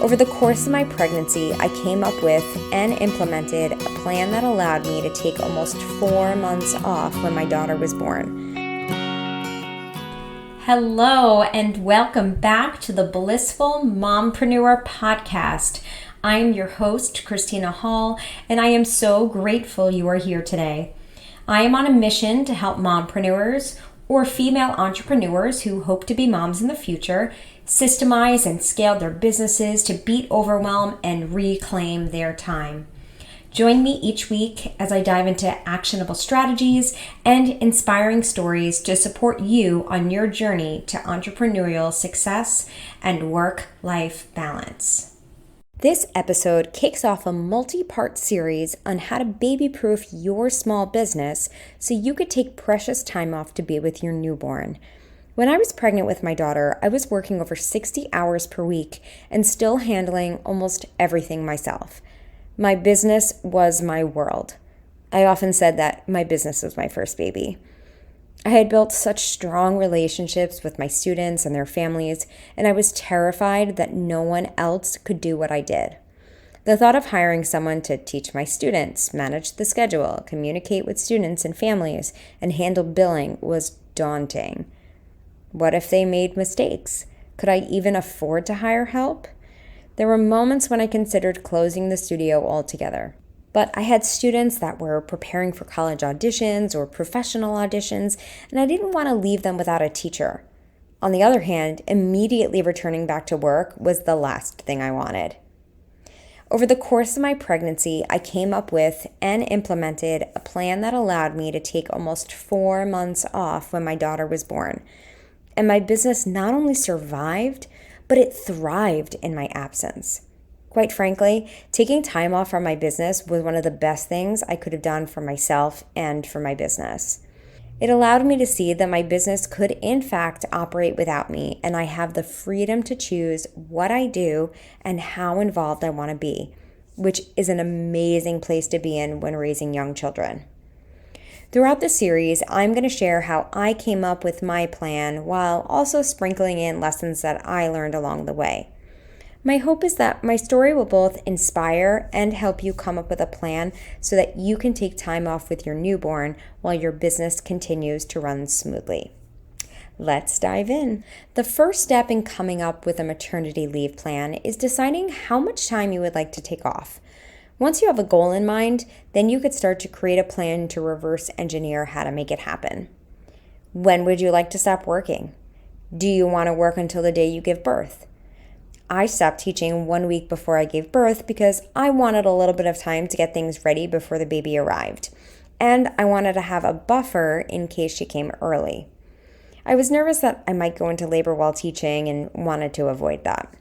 Over the course of my pregnancy, I came up with and implemented a plan that allowed me to take almost 4 months off when my daughter was born. Hello, and welcome back to the Blissful Mompreneur podcast. I'm your host, Christina Hall, and I am so grateful you are here today. I am on a mission to help mompreneurs or female entrepreneurs who hope to be moms in the future systemize and scale their businesses to beat overwhelm and reclaim their time. Join me each week as I dive into actionable strategies and inspiring stories to support you on your journey to entrepreneurial success and work-life balance. This episode kicks off a multi-part series on how to baby-proof your small business so you could take precious time off to be with your newborn. When I was pregnant with my daughter, I was working over 60 hours per week and still handling almost everything myself. My business was my world. I often said that my business was my first baby. I had built such strong relationships with my students and their families, and I was terrified that no one else could do what I did. The thought of hiring someone to teach my students, manage the schedule, communicate with students and families, and handle billing was daunting. What if they made mistakes? Could I even afford to hire help? There were moments when I considered closing the studio altogether. But I had students that were preparing for college auditions or professional auditions, and I didn't want to leave them without a teacher. On the other hand, immediately returning back to work was the last thing I wanted. Over the course of my pregnancy, I came up with and implemented a plan that allowed me to take almost 4 months off when my daughter was born. And my business not only survived, but it thrived in my absence. Quite frankly, taking time off from my business was one of the best things I could have done for myself and for my business. It allowed me to see that my business could in fact operate without me, and I have the freedom to choose what I do and how involved I want to be, which is an amazing place to be in when raising young children. Throughout the series, I'm going to share how I came up with my plan while also sprinkling in lessons that I learned along the way. My hope is that my story will both inspire and help you come up with a plan so that you can take time off with your newborn while your business continues to run smoothly. Let's dive in. The first step in coming up with a maternity leave plan is deciding how much time you would like to take off. Once you have a goal in mind, then you could start to create a plan to reverse engineer how to make it happen. When would you like to stop working? Do you want to work until the day you give birth? I stopped teaching 1 week before I gave birth because I wanted a little bit of time to get things ready before the baby arrived. And I wanted to have a buffer in case she came early. I was nervous that I might go into labor while teaching and wanted to avoid that.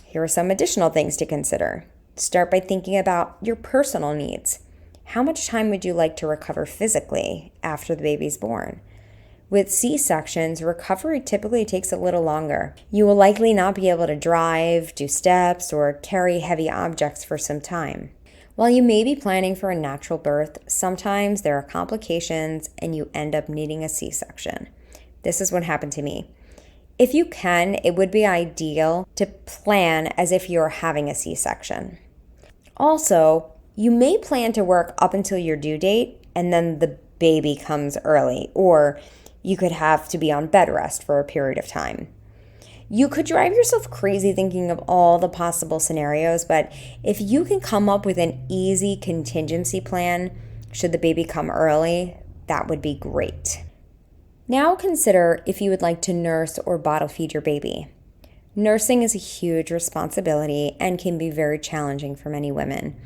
Here are some additional things to consider. Start by thinking about your personal needs. How much time would you like to recover physically after the baby's born? With C-sections, recovery typically takes a little longer. You will likely not be able to drive, do steps, or carry heavy objects for some time. While you may be planning for a natural birth, sometimes there are complications and you end up needing a C-section. This is what happened to me. If you can, it would be ideal to plan as if you're having a C-section. Also, you may plan to work up until your due date and then the baby comes early, or you could have to be on bed rest for a period of time. You could drive yourself crazy thinking of all the possible scenarios, but if you can come up with an easy contingency plan, should the baby come early, that would be great. Now consider if you would like to nurse or bottle feed your baby. Nursing is a huge responsibility and can be very challenging for many women.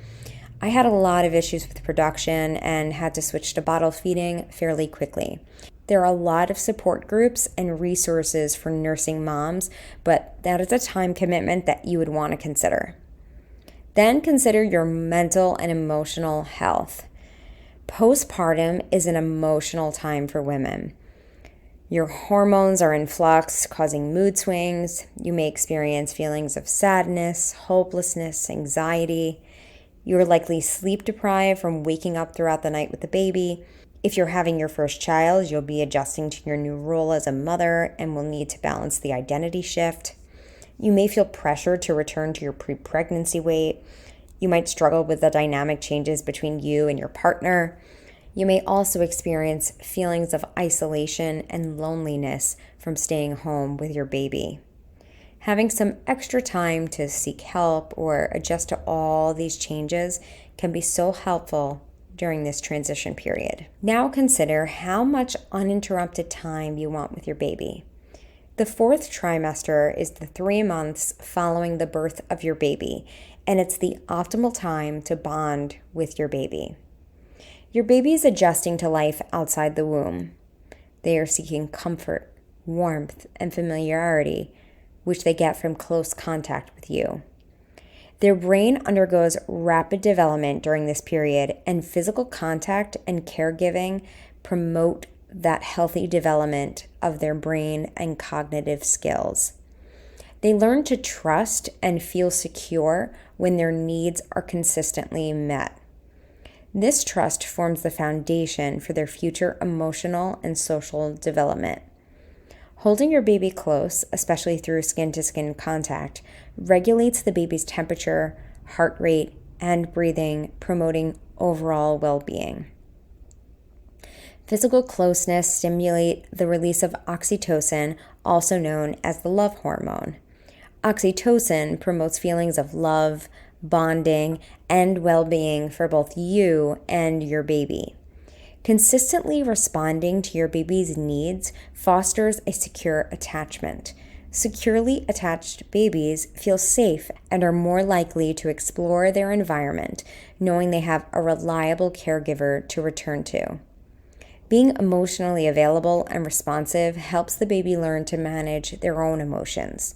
I had a lot of issues with production and had to switch to bottle feeding fairly quickly. There are a lot of support groups and resources for nursing moms, but that is a time commitment that you would want to consider. Then consider your mental and emotional health. Postpartum is an emotional time for women. Your hormones are in flux, causing mood swings. You may experience feelings of sadness, hopelessness, anxiety. You're likely sleep deprived from waking up throughout the night with the baby. If you're having your first child, you'll be adjusting to your new role as a mother and will need to balance the identity shift. You may feel pressure to return to your pre-pregnancy weight. You might struggle with the dynamic changes between you and your partner. You may also experience feelings of isolation and loneliness from staying home with your baby. Having some extra time to seek help or adjust to all these changes can be so helpful during this transition period. Now consider how much uninterrupted time you want with your baby. The 4th trimester is the 3 months following the birth of your baby, and it's the optimal time to bond with your baby. Your baby is adjusting to life outside the womb. They are seeking comfort, warmth, and familiarity, which they get from close contact with you. Their brain undergoes rapid development during this period, and physical contact and caregiving promote that healthy development of their brain and cognitive skills. They learn to trust and feel secure when their needs are consistently met. This trust forms the foundation for their future emotional and social development. Holding your baby close, especially through skin-to-skin contact, regulates the baby's temperature, heart rate, and breathing, promoting overall well-being. Physical closeness stimulates the release of oxytocin, also known as the love hormone. Oxytocin promotes feelings of love, bonding, and well-being for both you and your baby. Consistently responding to your baby's needs fosters a secure attachment. Securely attached babies feel safe and are more likely to explore their environment, knowing they have a reliable caregiver to return to. Being emotionally available and responsive helps the baby learn to manage their own emotions.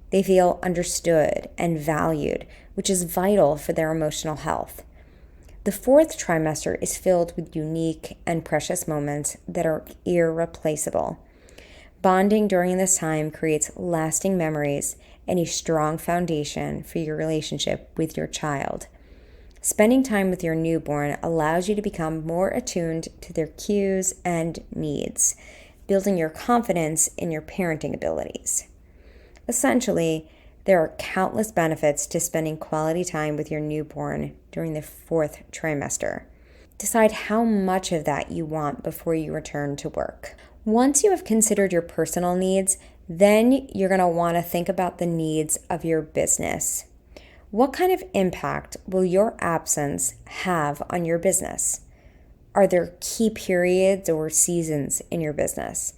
They feel understood and valued, which is vital for their emotional health. The 4th trimester is filled with unique and precious moments that are irreplaceable. Bonding during this time creates lasting memories and a strong foundation for your relationship with your child. Spending time with your newborn allows you to become more attuned to their cues and needs, building your confidence in your parenting abilities. Essentially, there are countless benefits to spending quality time with your newborn during the 4th trimester. Decide how much of that you want before you return to work. Once you have considered your personal needs, then you're going to want to think about the needs of your business. What kind of impact will your absence have on your business? Are there key periods or seasons in your business?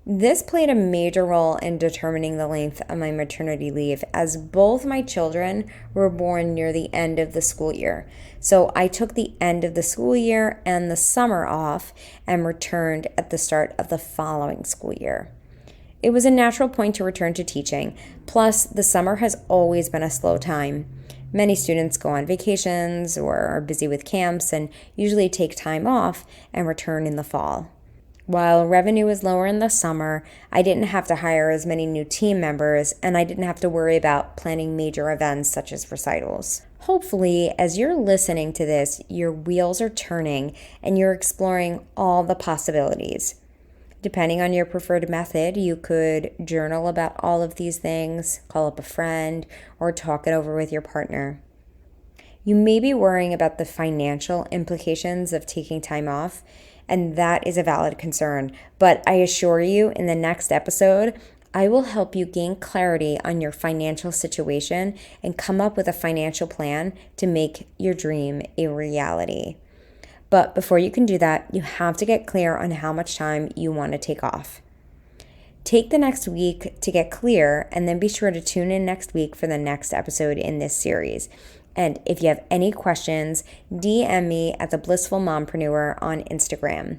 This played a major role in determining the length of my maternity leave, as both my children were born near the end of the school year. So I took the end of the school year and the summer off and returned at the start of the following school year. It was a natural point to return to teaching. Plus, the summer has always been a slow time. Many students go on vacations or are busy with camps and usually take time off and return in the fall. While revenue was lower in the summer, I didn't have to hire as many new team members, and I didn't have to worry about planning major events such as recitals. Hopefully, as you're listening to this, your wheels are turning and you're exploring all the possibilities. Depending on your preferred method, you could journal about all of these things, call up a friend, or talk it over with your partner. You may be worrying about the financial implications of taking time off, and that is a valid concern. But I assure you, in the next episode, I will help you gain clarity on your financial situation and come up with a financial plan to make your dream a reality. But before you can do that, you have to get clear on how much time you want to take off. Take the next week to get clear, and then be sure to tune in next week for the next episode in this series. And if you have any questions, DM me at the Blissful Mompreneur on Instagram.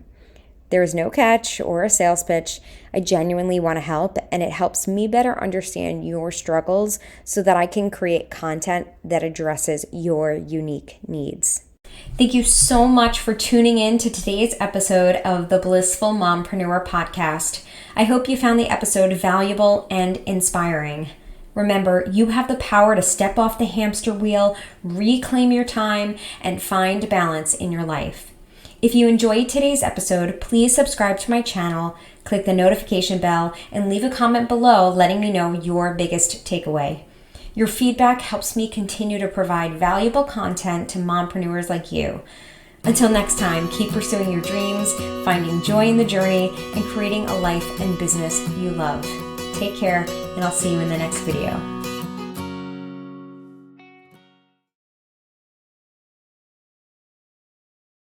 There is no catch or a sales pitch. I genuinely want to help, and it helps me better understand your struggles so that I can create content that addresses your unique needs. Thank you so much for tuning in to today's episode of the Blissful Mompreneur podcast. I hope you found the episode valuable and inspiring. Remember, you have the power to step off the hamster wheel, reclaim your time, and find balance in your life. If you enjoyed today's episode, please subscribe to my channel, Click the notification bell and leave a comment below letting me know your biggest takeaway. Your feedback helps me continue to provide valuable content to mompreneurs like you. Until next time, keep pursuing your dreams, finding joy in the journey, and creating a life and business you love. Take care, and I'll see you in the next video.